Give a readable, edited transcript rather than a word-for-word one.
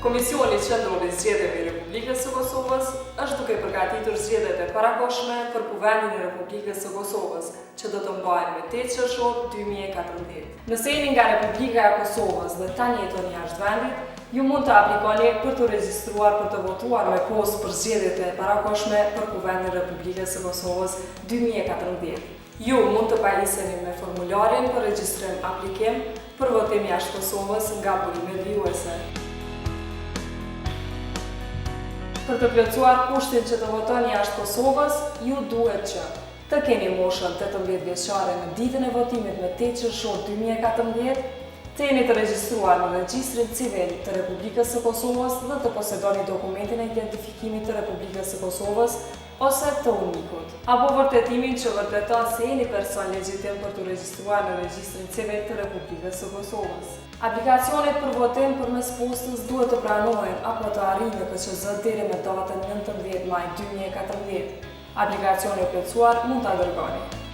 Komisioni Qendror i Zgjedhjeve i Republikës së Kosovës është duke përgatitur zgjedhjet e parakohshme për Kuvendin e Republikës së Kosovës, që do të mbahen me 8 qershor 2014. Nëse jeni nga Republika e Kosovës dhe tani jetoni jashtë vendit, ju mund të aplikoni për të regjistruar për të votuar me postë për zgjedhjet e parakohshme për Kuvendin e Republikës së Kosovës 2014. Ju mund të pajiseni me formularin për regjistrim aplikim për votim jashtë Kosovës nga burimet vijuese. Për të plotësuar kushtin që të votoni jashtë Kosovës, ju duhet që të keni moshën 18 vjeçare në ditën e votimit me 8 qershor 2014, të jeni të regjistruar në Regjistrin Civil të Republikës së Kosovës dhe të posedoni dokumentin e identifikimit të Republikës së Kosovës ose të unikut, apo vërtetimin që vërteton se jeni person legjitim për të regjistruar në Regjistrin Civil të Republikës së Kosovës. Aplikacionet për votim përmes postës duhet të pranohen apo të arrijnë në KQZ deri me datën 19 maj 2014. Aplikacione plotësuar mund ta dërgoni.